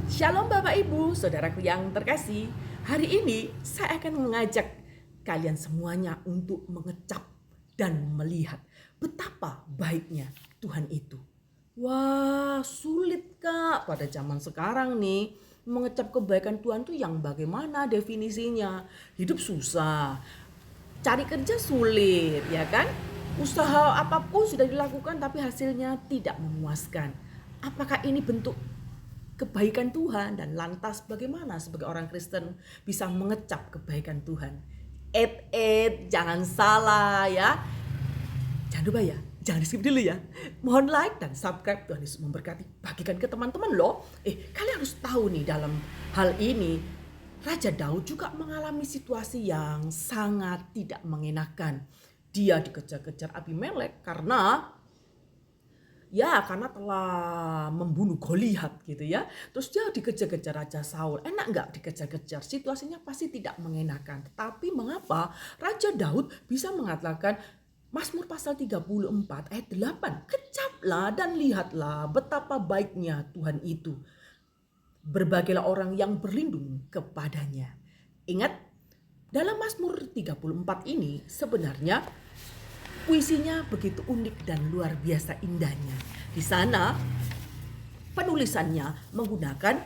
Shalom Bapak Ibu, saudaraku yang terkasih. Hari ini saya akan mengajak kalian semuanya untuk mengecap dan melihat betapa baiknya Tuhan itu. Wah, sulit Kak pada zaman sekarang nih. Mengecap kebaikan Tuhan tuh yang bagaimana definisinya? Hidup susah, cari kerja sulit, ya kan? Usaha apapun sudah dilakukan tapi hasilnya tidak memuaskan. Apakah ini bentuk kebaikan Tuhan? Dan lantas bagaimana sebagai orang Kristen bisa mengecap kebaikan Tuhan? Jangan salah ya. Jangan lupa ya, jangan di skip dulu ya. Mohon like dan subscribe. Tuhan Yesus memberkati. Bagikan ke teman-teman loh. Kalian harus tahu nih, dalam hal ini Raja Daud juga mengalami situasi yang sangat tidak mengenakan. Dia dikejar-kejar Abimelek karena telah membunuh Goliat gitu ya. Terus dia dikejar-kejar Raja Saul. Enak nggak dikejar-kejar? Situasinya pasti tidak mengenakan. Tetapi mengapa Raja Daud bisa mengatakan Mazmur pasal 34 ayat 8, kecaplah dan lihatlah betapa baiknya Tuhan itu. Berbagailah orang yang berlindung kepadanya. Ingat, dalam Mazmur 34 ini sebenarnya puisinya begitu unik dan luar biasa indahnya. Di sana penulisannya menggunakan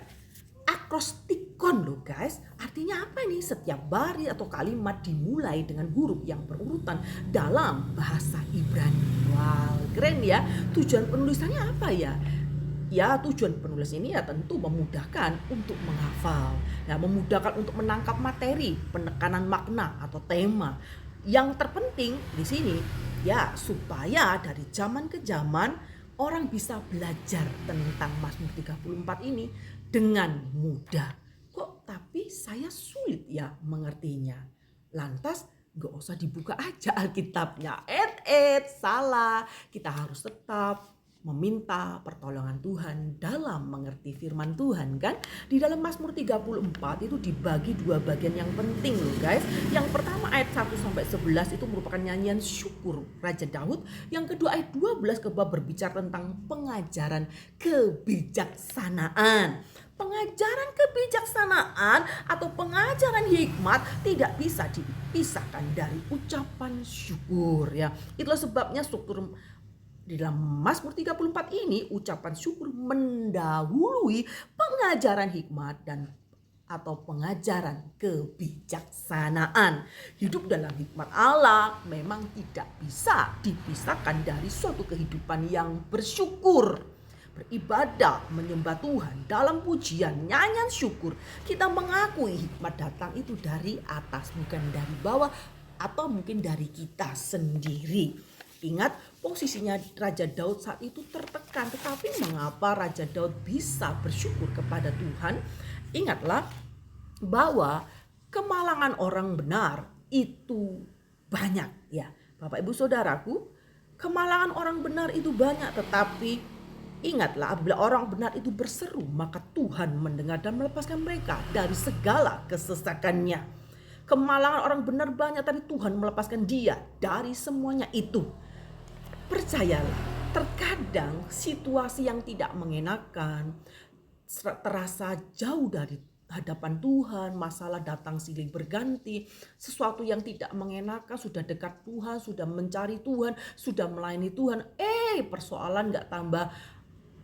akrostikon loh guys. Artinya apa ini? Setiap baris atau kalimat dimulai dengan huruf yang berurutan dalam bahasa Ibrani. Wow, keren ya. Tujuan penulisannya apa ya? Ya, tujuan penulis ini ya tentu memudahkan untuk menghafal, ya, memudahkan untuk menangkap materi, penekanan makna atau tema. Yang terpenting di sini ya supaya dari zaman ke zaman orang bisa belajar tentang Mazmur 34 ini dengan mudah. Kok tapi saya sulit ya mengertinya. Lantas gak usah dibuka aja Alkitabnya. Salah. Kita harus tetap meminta pertolongan Tuhan dalam mengerti firman Tuhan kan. Di dalam Mazmur 34 itu dibagi dua bagian yang penting loh guys. Yang pertama ayat 1 sampai 11 itu merupakan nyanyian syukur Raja Daud. Yang kedua ayat 12 ke bawah berbicara tentang pengajaran kebijaksanaan. Pengajaran kebijaksanaan atau pengajaran hikmat tidak bisa dipisahkan dari ucapan syukur ya. Itulah sebabnya struktur di dalam Mazmur 34 ini ucapan syukur mendahului pengajaran hikmat dan atau pengajaran kebijaksanaan. Hidup dalam hikmat Allah memang tidak bisa dipisahkan dari suatu kehidupan yang bersyukur. Beribadah, menyembah Tuhan dalam pujian, nyanyian syukur. Kita mengakui hikmat datang itu dari atas, bukan dari bawah atau mungkin dari kita sendiri. Ingat, posisinya Raja Daud saat itu tertekan. Tetapi mengapa Raja Daud bisa bersyukur kepada Tuhan? Ingatlah bahwa kemalangan orang benar itu banyak ya. Bapak Ibu Saudaraku, kemalangan orang benar itu banyak. Tetapi ingatlah, apabila orang benar itu berseru, maka Tuhan mendengar dan melepaskan mereka dari segala kesesakannya. Kemalangan orang benar banyak, tapi Tuhan melepaskan dia dari semuanya itu. Percayalah, terkadang situasi yang tidak mengenakan, terasa jauh dari hadapan Tuhan, masalah datang silih berganti, sesuatu yang tidak mengenakan, sudah dekat Tuhan, sudah mencari Tuhan, sudah melayani Tuhan, persoalan gak tambah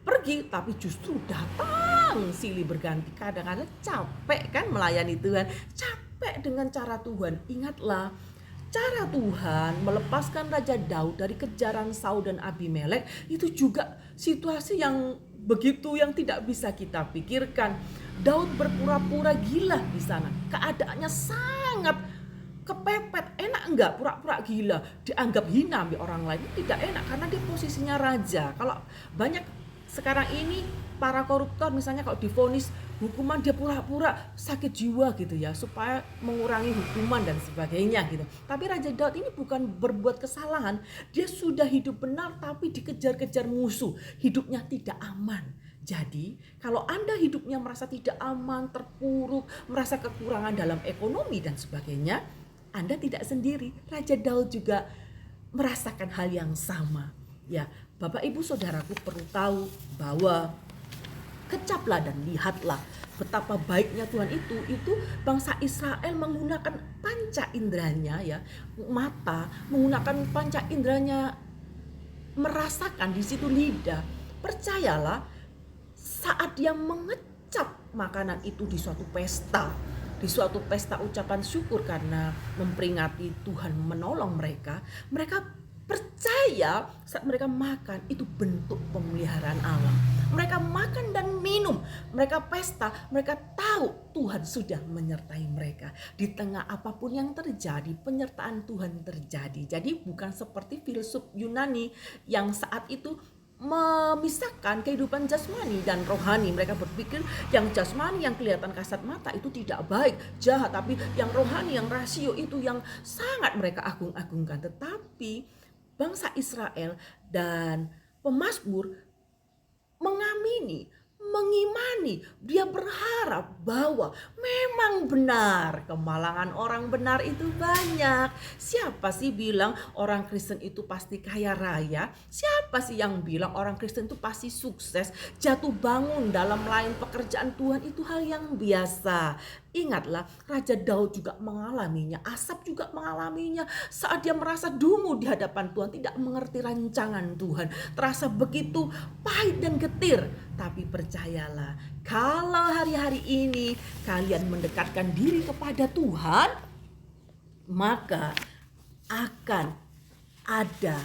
pergi, tapi justru datang silih berganti. Kadang-kadang capek kan melayani Tuhan, capek dengan cara Tuhan. Ingatlah, cara Tuhan melepaskan Raja Daud dari kejaran Saul dan Abimelek itu juga situasi yang begitu yang tidak bisa kita pikirkan. Daud berpura-pura gila di sana. Keadaannya sangat kepepet. Enak enggak pura-pura gila? Dianggap hina oleh orang lain. Tidak enak karena dia posisinya raja. Kalau banyak sekarang ini para koruptor misalnya kalau divonis hukuman dia pura-pura sakit jiwa gitu ya supaya mengurangi hukuman dan sebagainya gitu. Tapi Raja Daud ini bukan berbuat kesalahan, dia sudah hidup benar tapi dikejar-kejar musuh, hidupnya tidak aman. Jadi kalau Anda hidupnya merasa tidak aman, terpuruk, merasa kekurangan dalam ekonomi dan sebagainya, Anda tidak sendiri. Raja Daud juga merasakan hal yang sama. Ya, Bapak Ibu Saudaraku perlu tahu bahwa Kecaplah dan lihatlah betapa baiknya Tuhan itu bangsa Israel menggunakan panca inderanya ya, mata, menggunakan panca inderanya, merasakan di situ lidah. Percayalah, saat dia mengecap makanan itu di suatu pesta ucapan syukur karena memperingati Tuhan menolong mereka, mereka percaya saat mereka makan itu bentuk pemeliharaan Allah. Mereka makan dan minum, mereka pesta, mereka tahu Tuhan sudah menyertai mereka. Di tengah apapun yang terjadi, penyertaan Tuhan terjadi. Jadi bukan seperti filsuf Yunani yang saat itu memisahkan kehidupan jasmani dan rohani. Mereka berpikir yang jasmani, yang kelihatan kasat mata itu tidak baik, jahat, tapi yang rohani, yang rasio itu yang sangat mereka agung-agungkan. Tetapi bangsa Israel dan pemazmur mengimani, dia berharap bahwa memang benar kemalangan orang benar itu banyak. Siapa sih bilang orang Kristen itu pasti kaya raya? Siapa sih yang bilang orang Kristen itu pasti sukses? Jatuh bangun dalam melayani pekerjaan Tuhan itu hal yang biasa. Ingatlah, Raja Daud juga mengalaminya, Asap juga mengalaminya. Saat dia merasa dungu di hadapan Tuhan, tidak mengerti rancangan Tuhan, terasa begitu pahit dan getir. Tapi percayalah, kalau hari-hari ini kalian mendekatkan diri kepada Tuhan, maka akan ada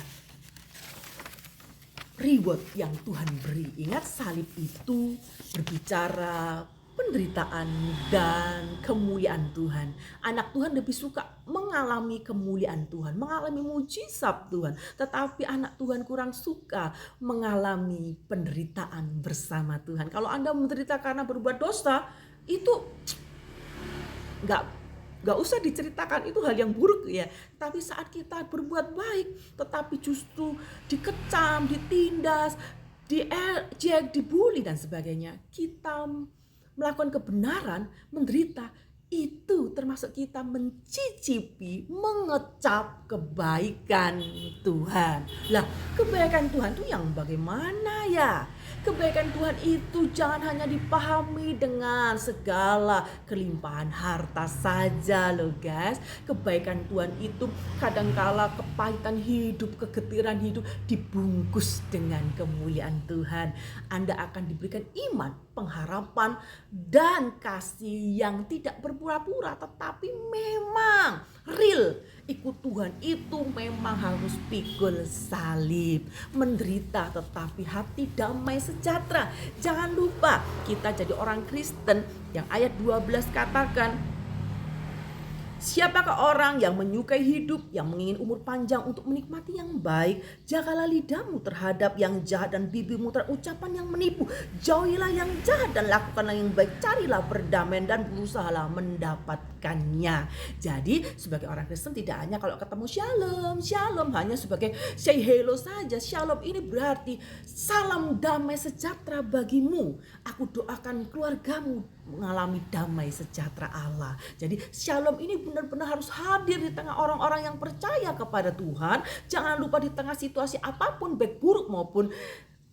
reward yang Tuhan beri. Ingat, salib itu berbicara penderitaan dan kemuliaan Tuhan. Anak Tuhan lebih suka mengalami kemuliaan Tuhan, mengalami mujizat Tuhan. Tetapi anak Tuhan kurang suka mengalami penderitaan bersama Tuhan. Kalau Anda menderita karena berbuat dosa, itu Gak usah diceritakan, itu hal yang buruk ya. Tapi saat kita berbuat baik, tetapi justru dikecam, ditindas, diejek, dibully dan sebagainya, kita melakukan kebenaran, menderita, itu termasuk kita mencicipi, mengecap kebaikan Tuhan. Lah, kebaikan Tuhan itu yang bagaimana ya? Kebaikan Tuhan itu jangan hanya dipahami dengan segala kelimpahan harta saja loh guys. Kebaikan Tuhan itu kadangkala kepahitan hidup, kegetiran hidup dibungkus dengan kemuliaan Tuhan. Anda akan diberikan iman, pengharapan, dan kasih yang tidak berpura-pura, tetapi memang real. Ikut Tuhan itu memang harus pikul salib, menderita tetapi hati damai sejahtera. Jangan lupa, kita jadi orang Kristen yang ayat 12 katakan, siapakah orang yang menyukai hidup, yang menginginkan umur panjang untuk menikmati yang baik? Jagalah lidahmu terhadap yang jahat dan bibirmu terhadap ucapan yang menipu. Jauhilah yang jahat dan lakukanlah yang baik. Carilah perdamaian dan berusahalah mendapatkannya. Jadi sebagai orang Kristen tidak hanya kalau ketemu shalom hanya sebagai say hello saja. Shalom ini berarti salam damai sejahtera bagimu. Aku doakan keluargamu mengalami damai sejahtera Allah. Jadi shalom ini benar-benar harus hadir di tengah orang-orang yang percaya kepada Tuhan. Jangan lupa di tengah situasi apapun, baik buruk maupun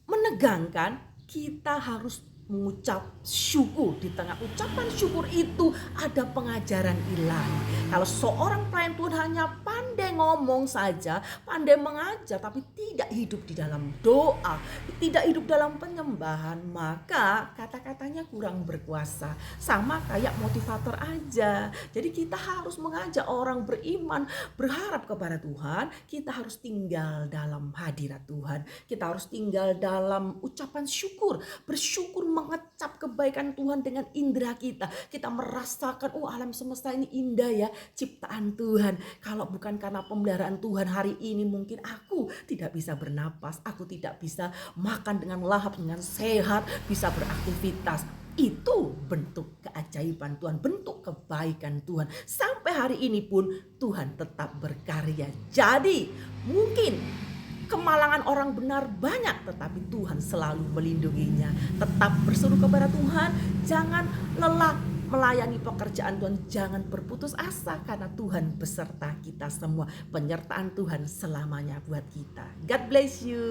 menegangkan, kita harus mengucap syukur. Di tengah ucapan syukur itu ada pengajaran ilahi. Kalau seorang pelayan Tuhan hanya pandai ngomong saja, pandai mengajar, tapi tidak hidup di dalam doa, tidak hidup dalam penyembahan, maka kata-katanya kurang berkuasa. Sama kayak motivator aja. Jadi kita harus mengajak orang beriman, berharap kepada Tuhan. Kita harus tinggal dalam hadirat Tuhan. Kita harus tinggal dalam ucapan syukur, bersyukur, mengecap kebaikan Tuhan dengan indera kita. Kita merasakan, oh alam semesta ini indah ya, ciptaan Tuhan. Kalau bukan karena pemeliharaan Tuhan hari ini, mungkin aku tidak bisa bernapas, aku tidak bisa makan dengan lahap, dengan sehat, bisa beraktivitas. Itu bentuk keajaiban Tuhan, bentuk kebaikan Tuhan. Sampai hari ini pun Tuhan tetap berkarya. Jadi mungkin kemalangan orang benar banyak, tetapi Tuhan selalu melindunginya. Tetap berseru kepada Tuhan, jangan lelah melayani pekerjaan Tuhan, jangan berputus asa karena Tuhan beserta kita semua. Penyertaan Tuhan selamanya buat kita. God bless you.